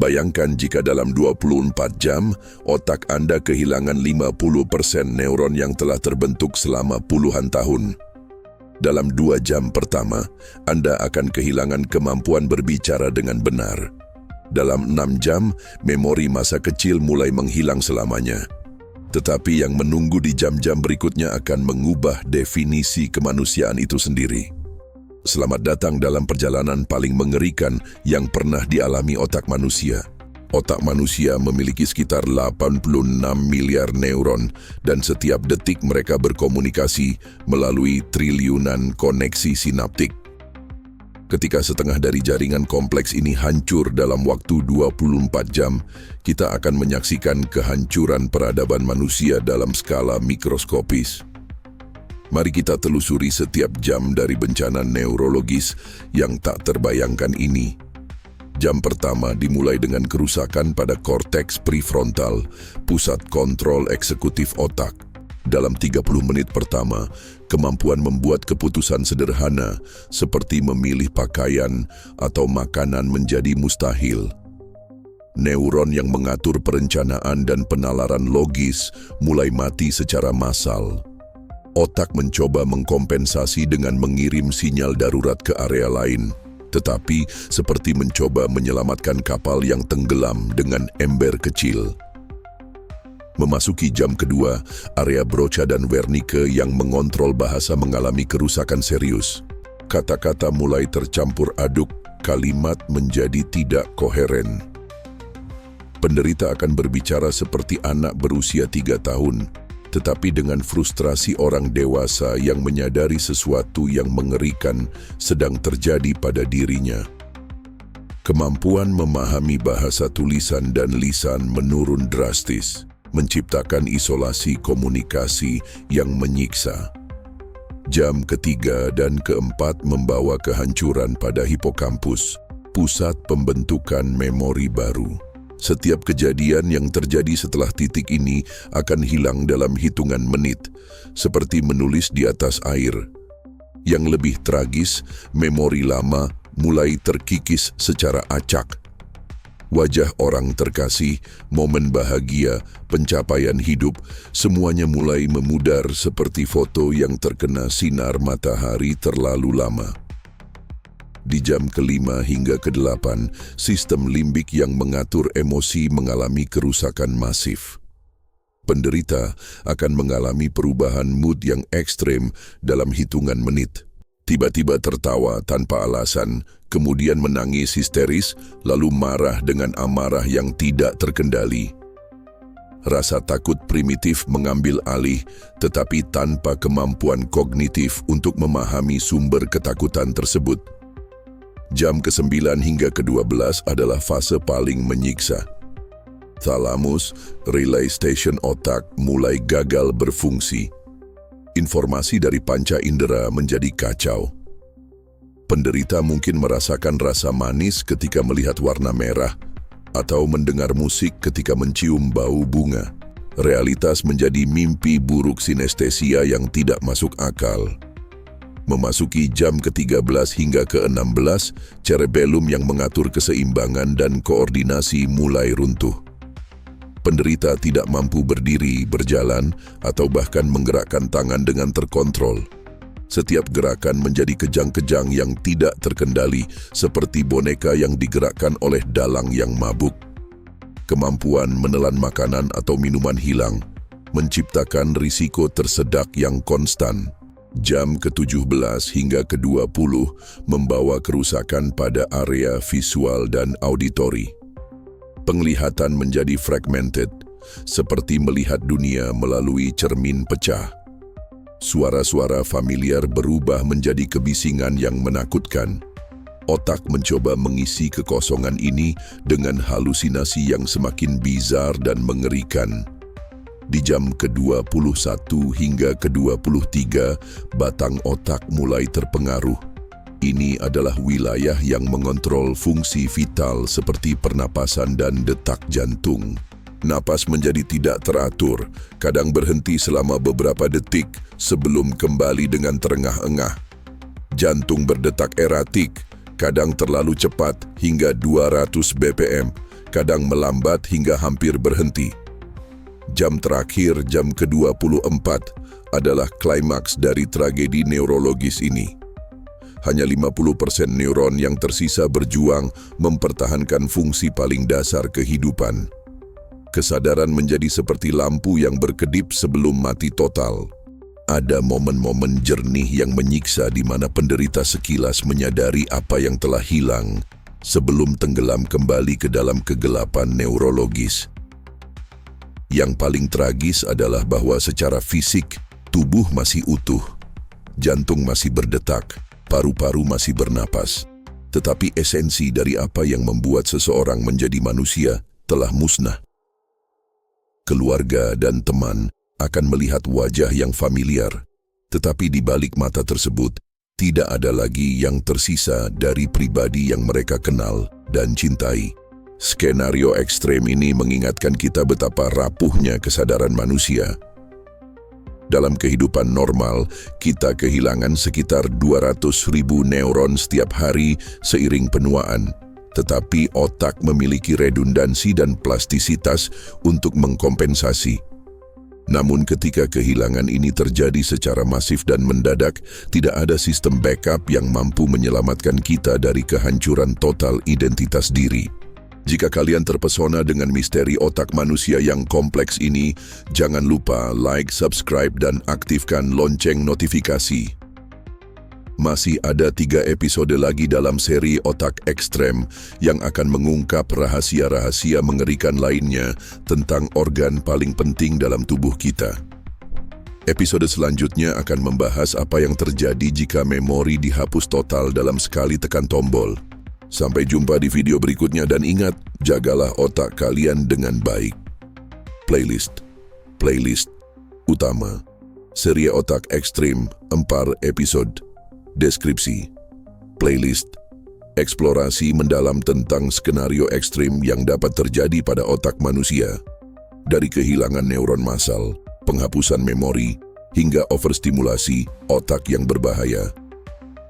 Bayangkan jika dalam 24 jam, otak Anda kehilangan 50% neuron yang telah terbentuk selama puluhan tahun. Dalam 2 jam pertama, Anda akan kehilangan kemampuan berbicara dengan benar. Dalam 6 jam, memori masa kecil mulai menghilang selamanya. Tetapi yang menunggu di jam-jam berikutnya akan mengubah definisi kemanusiaan itu sendiri. Selamat datang dalam perjalanan paling mengerikan yang pernah dialami otak manusia. Otak manusia memiliki sekitar 86 miliar neuron dan setiap detik mereka berkomunikasi melalui triliunan koneksi sinaptik. Ketika setengah dari jaringan kompleks ini hancur dalam waktu 24 jam, kita akan menyaksikan kehancuran peradaban manusia dalam skala mikroskopis. Mari kita telusuri setiap jam dari bencana neurologis yang tak terbayangkan ini. Jam pertama dimulai dengan kerusakan pada korteks prefrontal, pusat kontrol eksekutif otak. Dalam 30 menit pertama, kemampuan membuat keputusan sederhana seperti memilih pakaian atau makanan menjadi mustahil. Neuron yang mengatur perencanaan dan penalaran logis mulai mati secara massal. Otak mencoba mengkompensasi dengan mengirim sinyal darurat ke area lain, tetapi seperti mencoba menyelamatkan kapal yang tenggelam dengan ember kecil. Memasuki jam kedua, area Broca dan Wernicke yang mengontrol bahasa mengalami kerusakan serius. Kata-kata mulai tercampur aduk, kalimat menjadi tidak koheren. Penderita akan berbicara seperti anak berusia 3 tahun, tetapi dengan frustrasi orang dewasa yang menyadari sesuatu yang mengerikan sedang terjadi pada dirinya. Kemampuan memahami bahasa tulisan dan lisan menurun drastis, menciptakan isolasi komunikasi yang menyiksa. Jam ketiga dan keempat membawa kehancuran pada hipokampus, pusat pembentukan memori baru. Setiap kejadian yang terjadi setelah titik ini akan hilang dalam hitungan menit, seperti menulis di atas air. Yang lebih tragis, memori lama mulai terkikis secara acak. Wajah orang terkasih, momen bahagia, pencapaian hidup, semuanya mulai memudar seperti foto yang terkena sinar matahari terlalu lama. Di jam kelima hingga ke-8, sistem limbik yang mengatur emosi mengalami kerusakan masif. Penderita akan mengalami perubahan mood yang ekstrem dalam hitungan menit. Tiba-tiba tertawa tanpa alasan, kemudian menangis histeris, lalu marah dengan amarah yang tidak terkendali. Rasa takut primitif mengambil alih, tetapi tanpa kemampuan kognitif untuk memahami sumber ketakutan tersebut. Jam ke-9 hingga ke-12 adalah fase paling menyiksa. Thalamus, relay station otak, mulai gagal berfungsi. Informasi dari panca indera menjadi kacau. Penderita mungkin merasakan rasa manis ketika melihat warna merah, atau mendengar musik ketika mencium bau bunga. Realitas menjadi mimpi buruk sinestesia yang tidak masuk akal. Memasuki jam ke-13 hingga ke-16, cerebellum yang mengatur keseimbangan dan koordinasi mulai runtuh. Penderita tidak mampu berdiri, berjalan, atau bahkan menggerakkan tangan dengan terkontrol. Setiap gerakan menjadi kejang-kejang yang tidak terkendali, seperti boneka yang digerakkan oleh dalang yang mabuk. Kemampuan menelan makanan atau minuman hilang, menciptakan risiko tersedak yang konstan. Jam ke-17 hingga ke-20 membawa kerusakan pada area visual dan auditori. Penglihatan menjadi fragmented, seperti melihat dunia melalui cermin pecah. Suara-suara familiar berubah menjadi kebisingan yang menakutkan. Otak mencoba mengisi kekosongan ini dengan halusinasi yang semakin bizar dan mengerikan. Di jam ke-21 hingga ke-23, batang otak mulai terpengaruh. Ini adalah wilayah yang mengontrol fungsi vital seperti pernapasan dan detak jantung. Napas menjadi tidak teratur, kadang berhenti selama beberapa detik sebelum kembali dengan terengah-engah. Jantung berdetak eratik, kadang terlalu cepat hingga 200 bpm. kadang melambat hingga hampir berhenti. Jam terakhir, jam ke-24, adalah klimaks dari tragedi neurologis ini. Hanya 50% neuron yang tersisa berjuang mempertahankan fungsi paling dasar kehidupan. Kesadaran menjadi seperti lampu yang berkedip sebelum mati total. Ada momen-momen jernih yang menyiksa di mana penderita sekilas menyadari apa yang telah hilang sebelum tenggelam kembali ke dalam kegelapan neurologis. Yang paling tragis adalah bahwa secara fisik, tubuh masih utuh, jantung masih berdetak, paru-paru masih bernapas. Tetapi esensi dari apa yang membuat seseorang menjadi manusia telah musnah. Keluarga dan teman akan melihat wajah yang familiar, tetapi di balik mata tersebut tidak ada lagi yang tersisa dari pribadi yang mereka kenal dan cintai. Skenario ekstrem ini mengingatkan kita betapa rapuhnya kesadaran manusia. Dalam kehidupan normal, kita kehilangan sekitar 200.000 neuron setiap hari seiring penuaan. Tetapi otak memiliki redundansi dan plastisitas untuk mengkompensasi. Namun ketika kehilangan ini terjadi secara masif dan mendadak, tidak ada sistem backup yang mampu menyelamatkan kita dari kehancuran total identitas diri. Jika kalian terpesona dengan misteri otak manusia yang kompleks ini, jangan lupa like, subscribe, dan aktifkan lonceng notifikasi. Masih ada 3 episode lagi dalam seri Otak Ekstrem yang akan mengungkap rahasia-rahasia mengerikan lainnya tentang organ paling penting dalam tubuh kita. Episode selanjutnya akan membahas apa yang terjadi jika memori dihapus total dalam sekali tekan tombol. Sampai jumpa di video berikutnya dan ingat, jagalah otak kalian dengan baik. Playlist utama seri Otak Ekstrem 4 episode. Deskripsi, playlist, eksplorasi mendalam tentang skenario ekstrim yang dapat terjadi pada otak manusia. Dari kehilangan neuron massal, penghapusan memori, hingga overstimulasi otak yang berbahaya.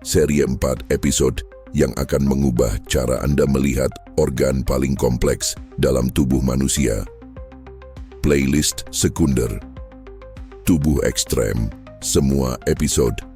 Seri 4 episode yang akan mengubah cara Anda melihat organ paling kompleks dalam tubuh manusia. Playlist sekunder, tubuh ekstrem, semua episode